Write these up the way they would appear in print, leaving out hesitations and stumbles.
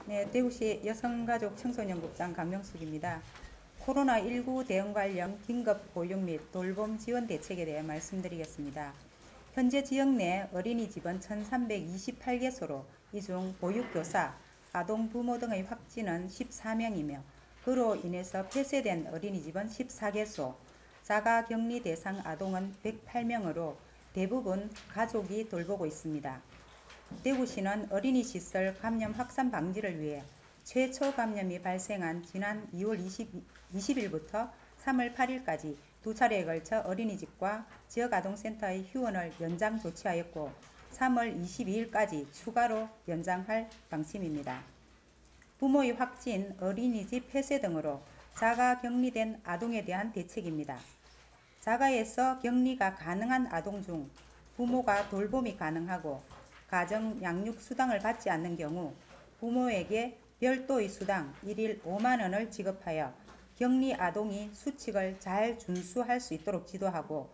네, 대구시 여성가족 청소년국장 강명숙입니다. 코로나19 대응 관련 긴급 보육 및 돌봄 지원 대책에 대해 말씀드리겠습니다. 현재 지역 내 어린이집은 1328개소로 이 중 보육교사, 아동 부모 등의 확진은 14명이며 그로 인해서 폐쇄된 어린이집은 14개소, 자가격리 대상 아동은 108명으로 대부분 가족이 돌보고 있습니다. 대구시는 어린이시설 감염 확산 방지를 위해 최초 감염이 발생한 지난 2월 20일부터 3월 8일까지 두 차례에 걸쳐 어린이집과 지역아동센터의 휴원을 연장 조치하였고 3월 22일까지 추가로 연장할 방침입니다. 부모의 확진, 어린이집 폐쇄 등으로 자가 격리된 아동에 대한 대책입니다. 자가에서 격리가 가능한 아동 중 부모가 돌봄이 가능하고 가정 양육 수당을 받지 않는 경우 부모에게 별도의 수당 1일 5만원을 지급하여 격리 아동이 수칙을 잘 준수할 수 있도록 지도하고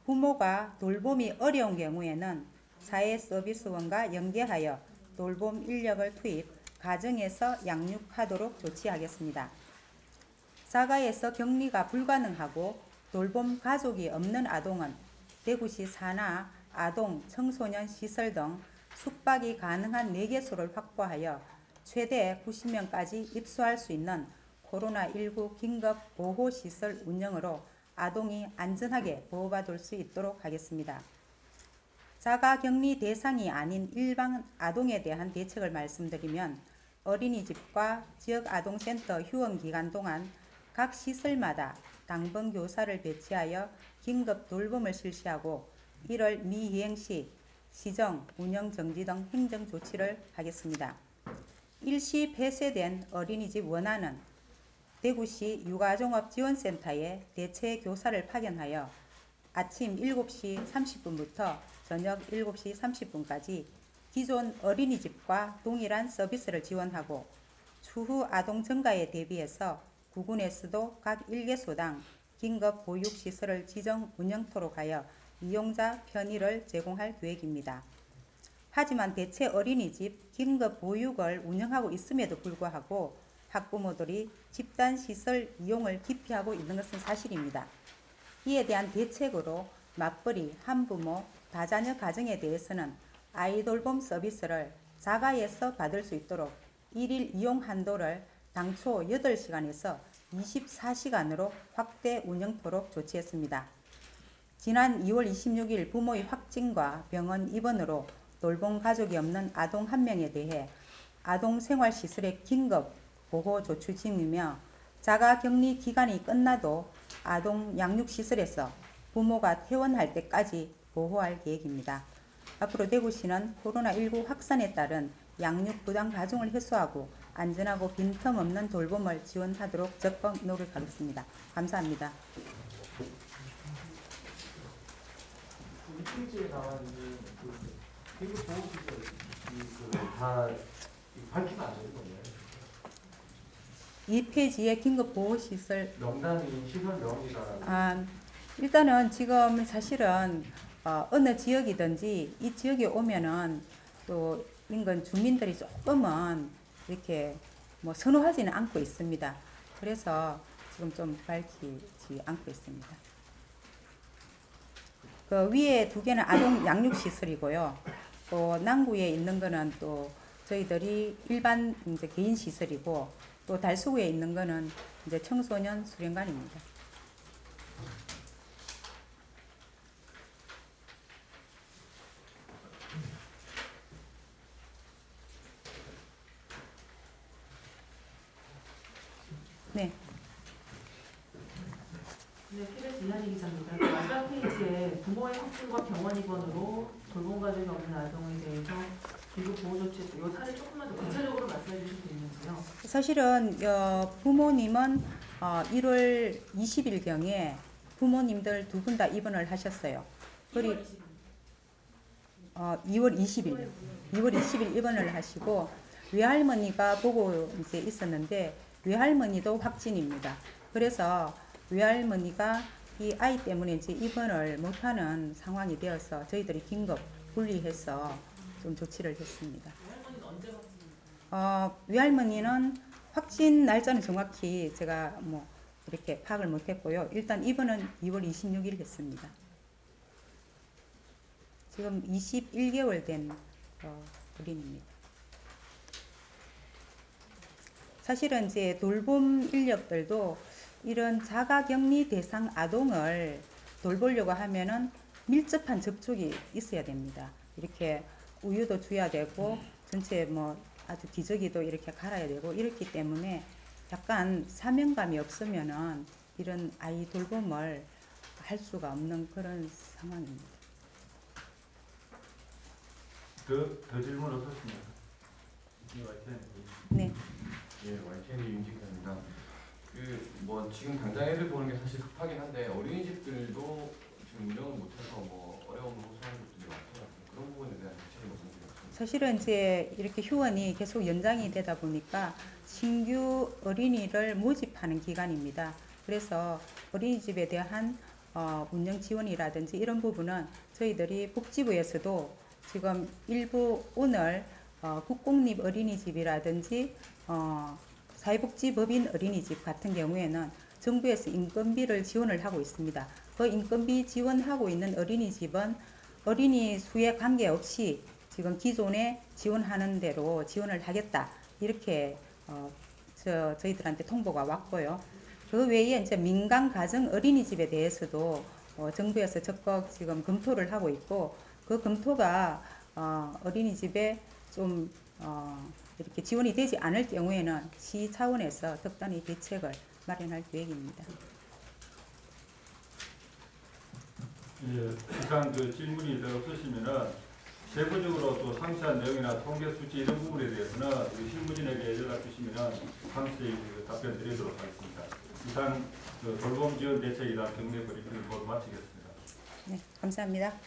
부모가 돌봄이 어려운 경우에는 사회서비스원과 연계하여 돌봄 인력을 투입, 가정에서 양육하도록 조치하겠습니다. 자가에서 격리가 불가능하고 돌봄 가족이 없는 아동은 대구시 산하 아동, 청소년 시설 등 숙박이 가능한 4개소를 확보하여 최대 90명까지 입소할 수 있는 코로나19 긴급 보호시설 운영으로 아동이 안전하게 보호받을 수 있도록 하겠습니다. 자가격리 대상이 아닌 일반 아동에 대한 대책을 말씀드리면 어린이집과 지역아동센터 휴원기간 동안 각 시설마다 당번교사를 배치하여 긴급 돌봄을 실시하고 1월 미이행 시 시정, 운영 정지 등 행정 조치를 하겠습니다. 일시 폐쇄된 어린이집 원안은 대구시 육아종합지원센터에 대체 교사를 파견하여 아침 7시 30분부터 저녁 7시 30분까지 기존 어린이집과 동일한 서비스를 지원하고 추후 아동 증가에 대비해서 구군에서도 각 1개소당 긴급 보육시설을 지정 운영토록 하여 이용자 편의를 제공할 계획입니다. 하지만 대체 어린이집 긴급 보육을 운영하고 있음에도 불구하고 학부모들이 집단시설 이용을 기피하고 있는 것은 사실입니다. 이에 대한 대책으로 맞벌이, 한부모, 다자녀 가정에 대해서는 아이돌봄 서비스를 자가에서 받을 수 있도록 1일 이용 한도를 당초 8시간에서 24시간으로 확대 운영토록 조치했습니다. 지난 2월 26일 부모의 확진과 병원 입원으로 돌봄 가족이 없는 아동 1명에 대해 아동생활시설의 긴급 보호조치 중이며 자가격리 기간이 끝나도 아동 양육시설에서 부모가 퇴원할 때까지 보호할 계획입니다. 앞으로 대구시는 코로나19 확산에 따른 양육 부담 가중을 해소하고 안전하고 빈틈없는 돌봄을 지원하도록 적극 노력하겠습니다. 감사합니다. 이 페이지에 나와 있는 긴급 보호시설 다 밝히면 안 되는 건가요? 이 페이지에 긴급 보호시설 명단이 시설명이다. 일단은 지금 사실은 어느 지역이든지 이 지역에 오면은 또 인근 주민들이 조금은 이렇게 뭐 선호하지는 않고 있습니다. 그래서 지금 좀 밝히지 않고 있습니다. 그 위에 2개는 아동 양육시설이고요. 또 남구에 있는 거는 또 저희들이 일반 이제 개인 시설이고 또 달서구에 있는 거는 이제 청소년 수련관입니다. 네. 네, KBS 이한희 기자입니다. 마지막 페이지에 부모의 확진과 병원 입원으로 돌봄 가족이 없는 아동에 대해서 긴급 보호 조치, 이 사례 조금만 더 구체적으로 말씀해 주실 수 있는지요? 사실은 부모님은 1월 20일경에 부모님들 2분 다 입원을 하셨어요. 그리고 2월 20일 입원을 하시고 외할머니가 보고 이제 있었는데 외할머니도 확진입니다. 그래서 외할머니가 이 아이 때문에 이제 입원을 못하는 상황이 되어서 저희들이 긴급 분리해서 좀 조치를 했습니다. 외할머니는 언제 확진입니까? 외할머니는 확진 날짜는 정확히 제가 뭐 이렇게 파악을 못했고요. 일단 입원은 2월 26일 했습니다. 지금 21개월 된 어린입니다. 사실은 이제 돌봄 인력들도 이런 자가격리 대상 아동을 돌보려고 하면은 밀접한 접촉이 있어야 됩니다. 이렇게 우유도 줘야 되고 전체 뭐 아주 기저귀도 이렇게 갈아야 되고 이렇기 때문에 약간 사명감이 없으면은 이런 아이 돌봄을 할 수가 없는 그런 상황입니다. 더 질문 어떻습니까? 네. 예, YTN 윤직입니다. 뭐 지금 당장 애들 보는 게 사실 급하긴 한데 어린이집들도 지금 운영을 못해서 뭐 어려움을 호소하는 것들이 많더라고요. 그런 부분에 대한 대책이 말씀드렸습니다. 사실은 이제 이렇게 휴원이 계속 연장이 되다 보니까 신규 어린이를 모집하는 기간입니다. 그래서 어린이집에 대한 운영 지원이라든지 이런 부분은 저희들이 복지부에서도 지금 일부 오늘 국공립 어린이집이라든지 사회복지법인 어린이집 같은 경우에는 정부에서 인건비를 지원을 하고 있습니다. 그 인건비 지원하고 있는 어린이집은 어린이 수에 관계없이 지금 기존에 지원하는 대로 지원을 하겠다 이렇게 저희들한테 통보가 왔고요. 그 외에 이제 민간 가정 어린이집에 대해서도 정부에서 적극 지금 검토를 하고 있고 그 검토가 어린이집에 좀 이렇게 지원이 되지 않을 경우에는 시 차원에서 특단의 대책을 마련할 계획입니다. 예, 이상 그 질문이 더 없으시면은 세부적으로 또 상세한 내용이나 통계 수치 이런 부분에 대해서는 우리 실무진에게 연락 주시면은 상세히 답변 드리도록 하겠습니다. 이상 그 돌봄 지원 대책이나 경례 브리핑을 모두 마치겠습니다. 네, 감사합니다.